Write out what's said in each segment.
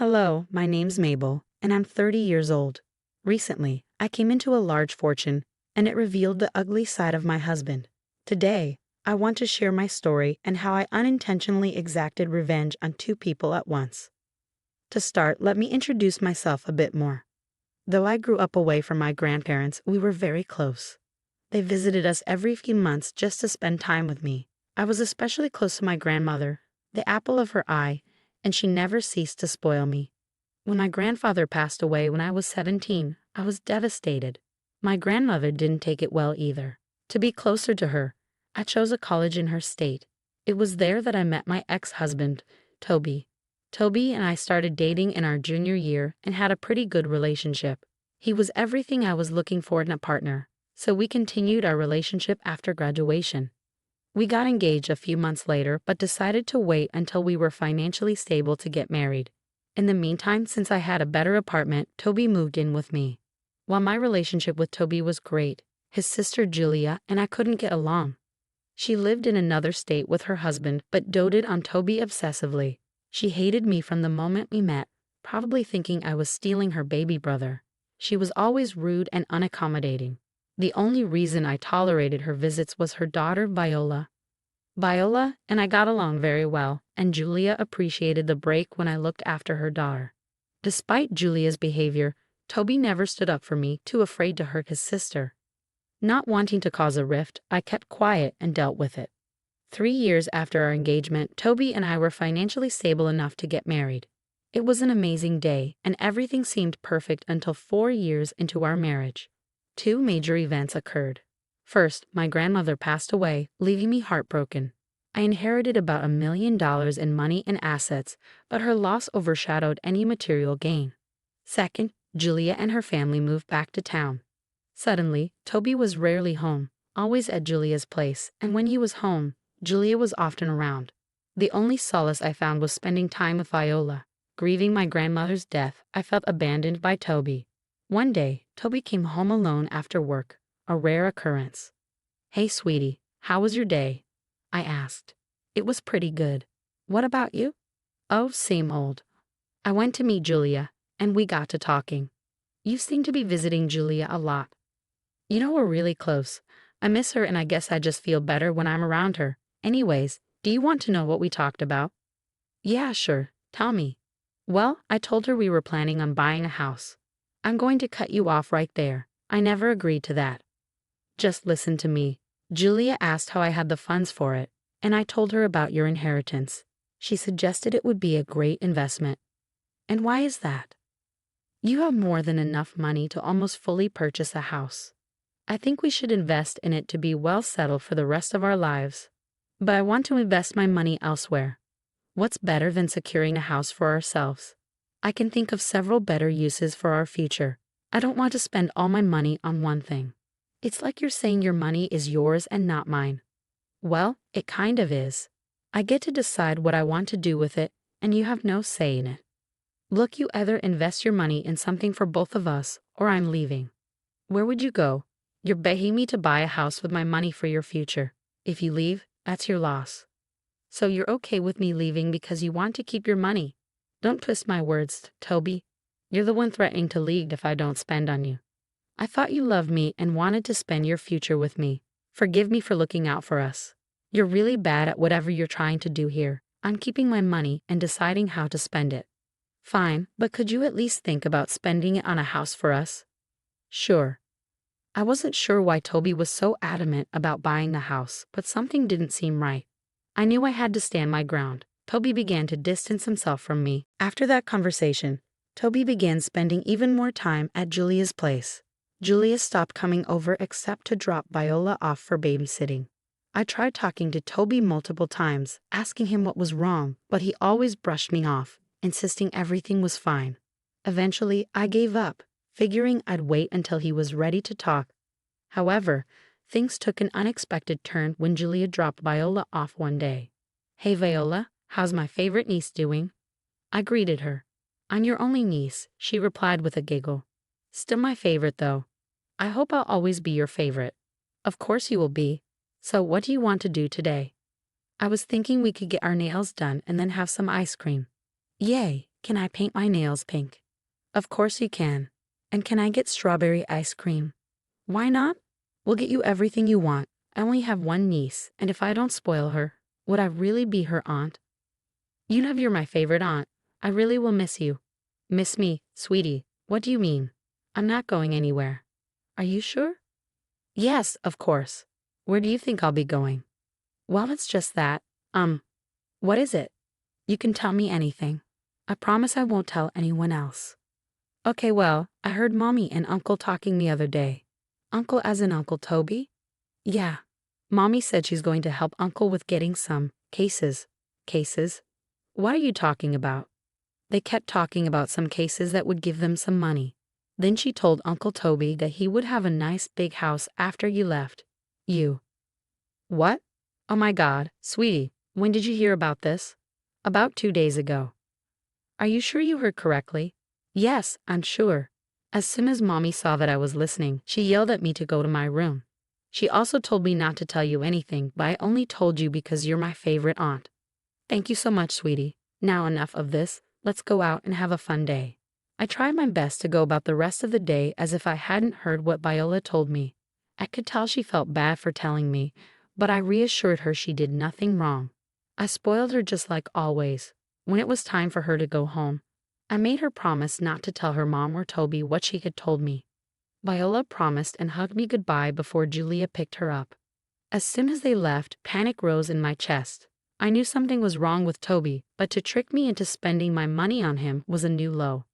Hello, my name's Mabel, and I'm 30 years old. Recently, I came into a large fortune, and it revealed the ugly side of my husband. Today, I want to share my story and how I unintentionally exacted revenge on two people at once. To start, let me introduce myself a bit more. Though I grew up away from my grandparents, we were very close. They visited us every few months just to spend time with me. I was especially close to my grandmother, the apple of her eye, and she never ceased to spoil me. When my grandfather passed away when I was 17, I was devastated. My grandmother didn't take it well either. To be closer to her, I chose a college in her state. It was there that I met my ex-husband, Toby. Toby and I started dating in our junior year and had a pretty good relationship. He was everything I was looking for in a partner, so we continued our relationship after graduation. We got engaged a few months later but decided to wait until we were financially stable to get married. In the meantime, since I had a better apartment, Toby moved in with me. While my relationship with Toby was great, his sister Julia and I couldn't get along. She lived in another state with her husband but doted on Toby obsessively. She hated me from the moment we met, probably thinking I was stealing her baby brother. She was always rude and unaccommodating. The only reason I tolerated her visits was her daughter Viola. Viola and I got along very well, and Julia appreciated the break when I looked after her daughter. Despite Julia's behavior, Toby never stood up for me, too afraid to hurt his sister. Not wanting to cause a rift, I kept quiet and dealt with it. 3 years after our engagement, Toby and I were financially stable enough to get married. It was an amazing day, and everything seemed perfect until 4 years into our marriage. Two major events occurred. First, my grandmother passed away, leaving me heartbroken. I inherited about $1 million in money and assets, but her loss overshadowed any material gain. Second, Julia and her family moved back to town. Suddenly, Toby was rarely home, always at Julia's place, and when he was home, Julia was often around. The only solace I found was spending time with Viola. Grieving my grandmother's death, I felt abandoned by Toby. One day, Toby came home alone after work, a rare occurrence. "Hey, sweetie, how was your day?" I asked. "It was pretty good. What about you?" "Oh, same old. I went to meet Julia, and we got to talking." "You seem to be visiting Julia a lot." "You know, we're really close. I miss her and I guess I just feel better when I'm around her. Anyways, do you want to know what we talked about?" "Yeah, sure. Tell me." "Well, I told her we were planning on buying a house." "I'm going to cut you off right there. I never agreed to that." "Just listen to me." "Julia asked how I had the funds for it, and I told her about your inheritance. She suggested it would be a great investment." "And why is that?" "You have more than enough money to almost fully purchase a house. I think we should invest in it to be well settled for the rest of our lives. But I want to invest my money elsewhere. What's better than securing a house for ourselves? I can think of several better uses for our future. I don't want to spend all my money on one thing." "It's like you're saying your money is yours and not mine." "Well, it kind of is. I get to decide what I want to do with it, and you have no say in it. Look, you either invest your money in something for both of us, or I'm leaving." "Where would you go?" "You're begging me to buy a house with my money for your future. If you leave, that's your loss." "So you're okay with me leaving because you want to keep your money?" "Don't twist my words, Toby. You're the one threatening to leave if I don't spend on you. I thought you loved me and wanted to spend your future with me. Forgive me for looking out for us. You're really bad at whatever you're trying to do here. I'm keeping my money and deciding how to spend it." "Fine, but could you at least think about spending it on a house for us?" "Sure." I wasn't sure why Toby was so adamant about buying the house, but something didn't seem right. I knew I had to stand my ground. Toby began to distance himself from me. After that conversation, Toby began spending even more time at Julia's place. Julia stopped coming over except to drop Viola off for babysitting. I tried talking to Toby multiple times, asking him what was wrong, but he always brushed me off, insisting everything was fine. Eventually, I gave up, figuring I'd wait until he was ready to talk. However, things took an unexpected turn when Julia dropped Viola off one day. "Hey Viola, how's my favorite niece doing?" I greeted her. "I'm your only niece," she replied with a giggle. "Still my favorite though. I hope I'll always be your favorite." "Of course you will be. So what do you want to do today?" "I was thinking we could get our nails done and then have some ice cream." "Yay, Can I paint my nails pink? Of course you can. And can I get strawberry ice cream? Why not? We'll get you everything you want. I only have one niece, and if I don't spoil her, would I really be her aunt? You know you're my favorite aunt. I really will miss you. Miss me, sweetie. What do you mean? I'm not going anywhere. Are you sure? Yes, of course. Where do you think I'll be going? Well, it's just that. What is it? You can tell me anything. I promise I won't tell anyone else. Okay, well, I heard Mommy and Uncle talking the other day. Uncle as in Uncle Toby? Yeah. Mommy said she's going to help Uncle with getting some cases. Cases? What are you talking about? They kept talking about some cases that would give them some money. Then she told Uncle Toby that he would have a nice big house after you left. You. What? Oh my God, sweetie, when did you hear about this? About 2 days ago. Are you sure you heard correctly? Yes, I'm sure. As soon as Mommy saw that I was listening, she yelled at me to go to my room. She also told me not to tell you anything, but I only told you because you're my favorite aunt. Thank you so much, sweetie. Now enough of this, let's go out and have a fun day. I tried my best to go about the rest of the day as if I hadn't heard what Viola told me. I could tell she felt bad for telling me, but I reassured her she did nothing wrong. I spoiled her just like always. When it was time for her to go home, I made her promise not to tell her mom or Toby what she had told me. Viola promised and hugged me goodbye before Julia picked her up. As soon as they left, panic rose in my chest. I knew something was wrong with Toby, but to trick me into spending my money on him was a new low.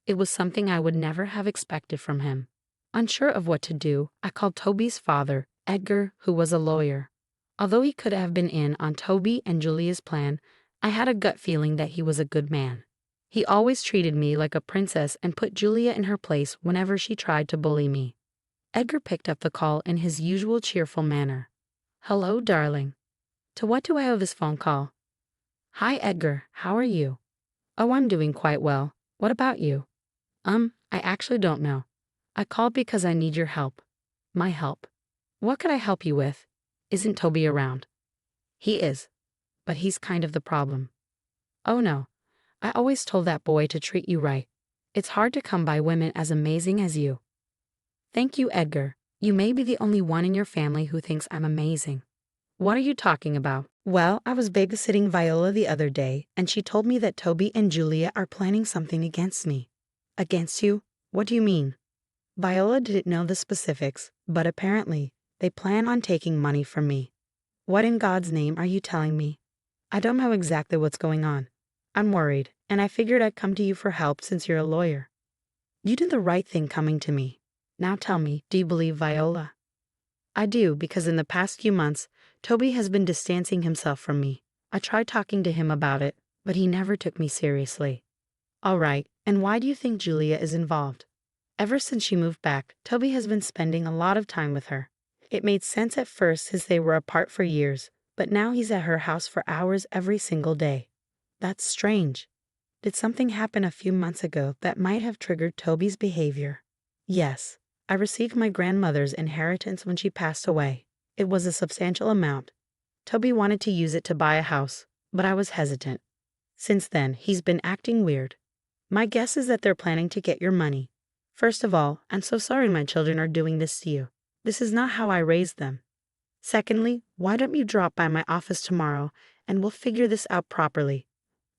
It was something I would never have expected from him. Unsure of what to do, I called Toby's father, Edgar, who was a lawyer. Although he could have been in on Toby and Julia's plan, I had a gut feeling that he was a good man. He always treated me like a princess and put Julia in her place whenever she tried to bully me. Edgar picked up the call in his usual cheerful manner. Hello, darling. To what do I owe this phone call? Hi, Edgar. How are you? Oh, I'm doing quite well. What about you? I actually don't know. I called because I need your help. My help. What could I help you with? Isn't Toby around? He is. But he's kind of the problem. Oh no. I always told that boy to treat you right. It's hard to come by women as amazing as you. Thank you, Edgar. You may be the only one in your family who thinks I'm amazing. What are you talking about? Well, I was babysitting Viola the other day, and she told me that Toby and Julia are planning something against me. Against you? What do you mean? Viola didn't know the specifics, but apparently, they plan on taking money from me. What in God's name are you telling me? I don't know exactly what's going on. I'm worried, and I figured I'd come to you for help since you're a lawyer. You did the right thing coming to me. Now tell me, do you believe Viola? I do, because in the past few months, Toby has been distancing himself from me. I tried talking to him about it, but he never took me seriously. All right, and why do you think Julia is involved? Ever since she moved back, Toby has been spending a lot of time with her. It made sense at first since they were apart for years, but now he's at her house for hours every single day. That's strange. Did something happen a few months ago that might have triggered Toby's behavior? Yes. I received my grandmother's inheritance when she passed away. It was a substantial amount. Toby wanted to use it to buy a house, but I was hesitant. Since then, he's been acting weird. My guess is that they're planning to get your money. First of all, I'm so sorry my children are doing this to you. This is not how I raised them. Secondly, why don't you drop by my office tomorrow and we'll figure this out properly?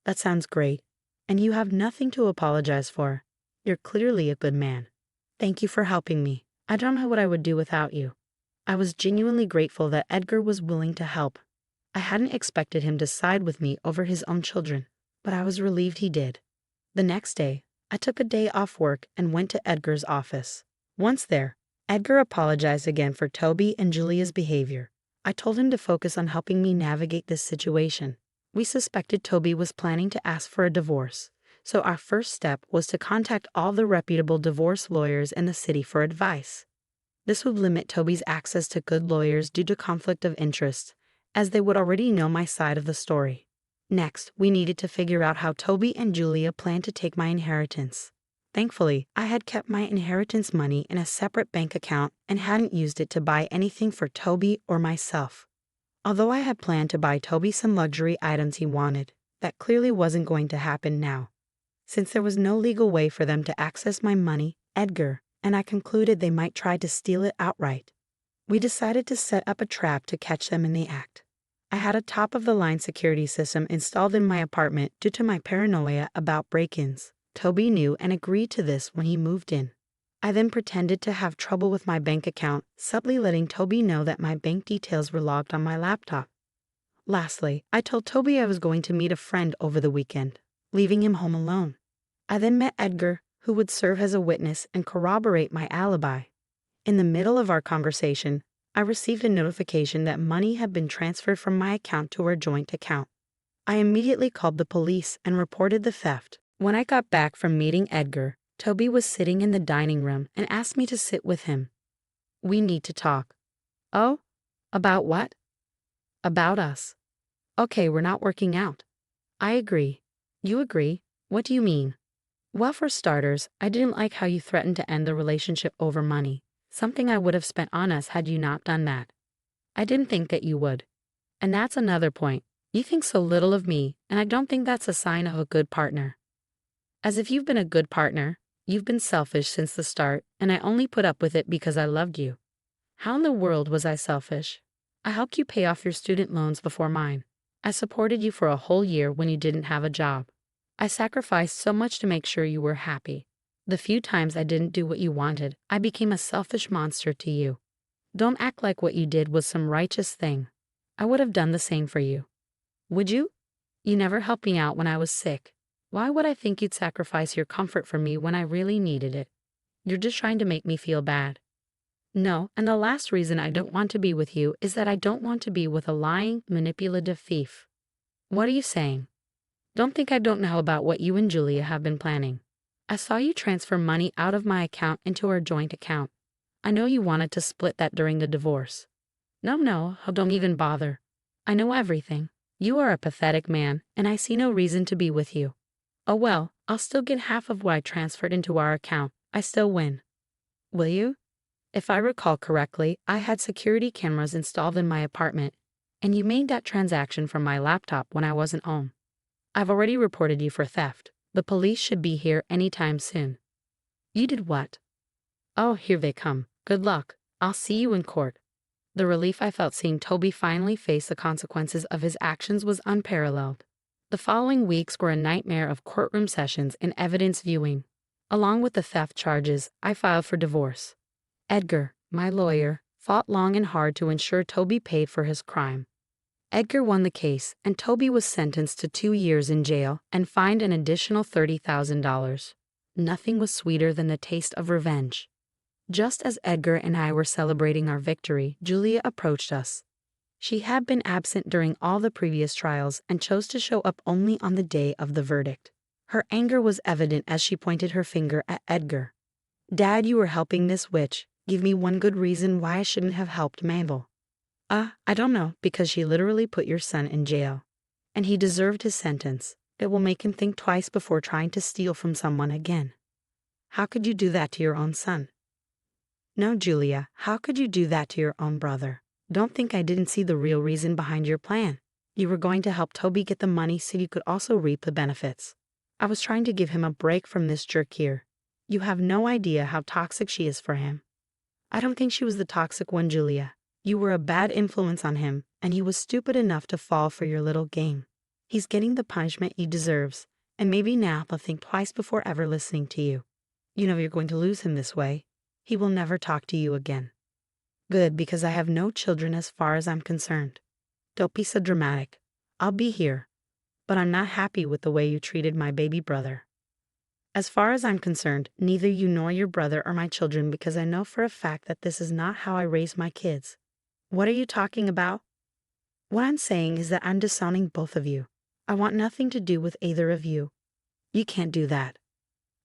That sounds great. And you have nothing to apologize for. You're clearly a good man. Thank you for helping me. I don't know what I would do without you. I was genuinely grateful that Edgar was willing to help. I hadn't expected him to side with me over his own children, but I was relieved he did. The next day, I took a day off work and went to Edgar's office. Once there, Edgar apologized again for Toby and Julia's behavior. I told him to focus on helping me navigate this situation. We suspected Toby was planning to ask for a divorce, so our first step was to contact all the reputable divorce lawyers in the city for advice. This would limit Toby's access to good lawyers due to conflict of interest, as they would already know my side of the story. Next, we needed to figure out how Toby and Julia planned to take my inheritance. Thankfully, I had kept my inheritance money in a separate bank account and hadn't used it to buy anything for Toby or myself. Although I had planned to buy Toby some luxury items he wanted, that clearly wasn't going to happen now. Since there was no legal way for them to access my money, Edgar and I concluded they might try to steal it outright. We decided to set up a trap to catch them in the act. I had a top-of-the-line security system installed in my apartment due to my paranoia about break-ins. Toby knew and agreed to this when he moved in. I then pretended to have trouble with my bank account, subtly letting Toby know that my bank details were logged on my laptop. Lastly, I told Toby I was going to meet a friend over the weekend, leaving him home alone. I then met Edgar, who would serve as a witness and corroborate my alibi. In the middle of our conversation, I received a notification that money had been transferred from my account to our joint account. I immediately called the police and reported the theft. When I got back from meeting Edgar, Toby was sitting in the dining room and asked me to sit with him. "We need to talk." "Oh? About what?" "About us." "Okay, we're not working out." "I agree." "You agree? What do you mean?" "Well, for starters, I didn't like how you threatened to end the relationship over money, something I would have spent on us had you not done that. I didn't think that you would. And that's another point. You think so little of me, and I don't think that's a sign of a good partner. As if you've been a good partner, you've been selfish since the start, and I only put up with it because I loved you. How in the world was I selfish? I helped you pay off your student loans before mine. I supported you for a whole year when you didn't have a job. I sacrificed so much to make sure you were happy. The few times I didn't do what you wanted, I became a selfish monster to you. Don't act like what you did was some righteous thing. I would have done the same for you. Would you? You never helped me out when I was sick. Why would I think you'd sacrifice your comfort for me when I really needed it? You're just trying to make me feel bad. No, and the last reason I don't want to be with you is that I don't want to be with a lying, manipulative thief. What are you saying? Don't think I don't know about what you and Julia have been planning. I saw you transfer money out of my account into our joint account. I know you wanted to split that during the divorce. No, don't even bother. I know everything. You are a pathetic man, and I see no reason to be with you. Oh well, I'll still get half of what I transferred into our account. I still win. Will you? If I recall correctly, I had security cameras installed in my apartment, and you made that transaction from my laptop when I wasn't home. I've already reported you for theft. The police should be here anytime soon. You did what? Oh, here they come. Good luck. I'll see you in court. The relief I felt seeing Toby finally face the consequences of his actions was unparalleled. The following weeks were a nightmare of courtroom sessions and evidence viewing. Along with the theft charges, I filed for divorce. Edgar, my lawyer, fought long and hard to ensure Toby paid for his crime. Edgar won the case, and Toby was sentenced to 2 years in jail and fined an additional $30,000. Nothing was sweeter than the taste of revenge. Just as Edgar and I were celebrating our victory, Julia approached us. She had been absent during all the previous trials and chose to show up only on the day of the verdict. Her anger was evident as she pointed her finger at Edgar. "Dad, you were helping this witch. Give me one good reason why I shouldn't have helped Mabel." I don't know, because she literally put your son in jail. And he deserved his sentence. It will make him think twice before trying to steal from someone again." "How could you do that to your own son?" "No, Julia, how could you do that to your own brother? Don't think I didn't see the real reason behind your plan. You were going to help Toby get the money so you could also reap the benefits. I was trying to give him a break from this jerk here. You have no idea how toxic she is for him." "I don't think she was the toxic one, Julia. You were a bad influence on him, and he was stupid enough to fall for your little game. He's getting the punishment he deserves, and maybe now he'll think twice before ever listening to you. You know you're going to lose him this way. He will never talk to you again." "Good, because I have no children as far as I'm concerned." "Don't be so dramatic. I'll be here. But I'm not happy with the way you treated my baby brother." "As far as I'm concerned, neither you nor your brother are my children, because I know for a fact that this is not how I raise my kids." "What are you talking about?" "What I'm saying is that I'm disowning both of you. I want nothing to do with either of you." "You can't do that."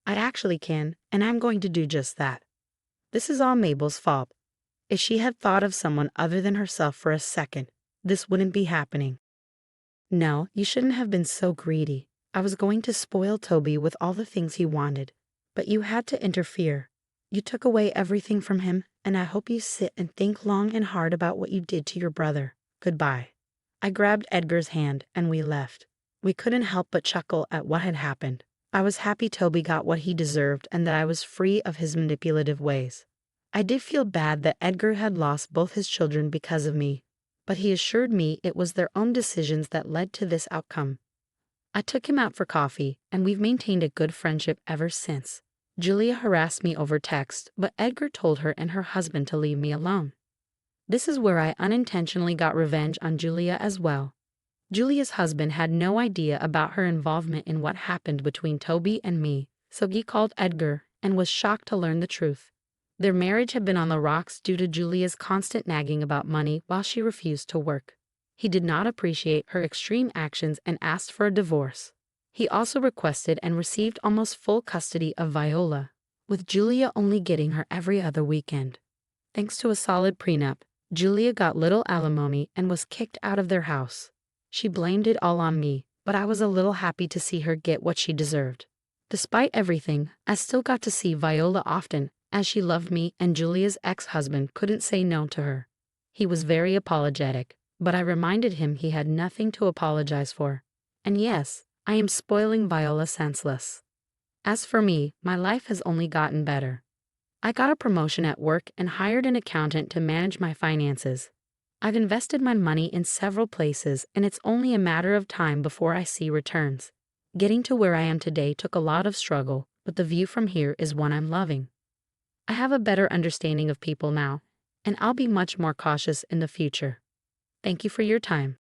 "I actually can, and I'm going to do just that. This is all Mabel's fault. If she had thought of someone other than herself for a second, this wouldn't be happening." "No, you shouldn't have been so greedy. I was going to spoil Toby with all the things he wanted, but you had to interfere. You took away everything from him, and I hope you sit and think long and hard about what you did to your brother. Goodbye." I grabbed Edgar's hand, and we left. We couldn't help but chuckle at what had happened. I was happy Toby got what he deserved and that I was free of his manipulative ways. I did feel bad that Edgar had lost both his children because of me, but he assured me it was their own decisions that led to this outcome. I took him out for coffee, and we've maintained a good friendship ever since. Julia harassed me over text, but Edgar told her and her husband to leave me alone. This is where I unintentionally got revenge on Julia as well. Julia's husband had no idea about her involvement in what happened between Toby and me, so he called Edgar and was shocked to learn the truth. Their marriage had been on the rocks due to Julia's constant nagging about money while she refused to work. He did not appreciate her extreme actions and asked for a divorce. He also requested and received almost full custody of Viola, with Julia only getting her every other weekend. Thanks to a solid prenup, Julia got little alimony and was kicked out of their house. She blamed it all on me, but I was a little happy to see her get what she deserved. Despite everything, I still got to see Viola often, as she loved me and Julia's ex-husband couldn't say no to her. He was very apologetic, but I reminded him he had nothing to apologize for. And yes, I am spoiling Viola senseless. As for me, my life has only gotten better. I got a promotion at work and hired an accountant to manage my finances. I've invested my money in several places, and it's only a matter of time before I see returns. Getting to where I am today took a lot of struggle, but the view from here is one I'm loving. I have a better understanding of people now, and I'll be much more cautious in the future. Thank you for your time.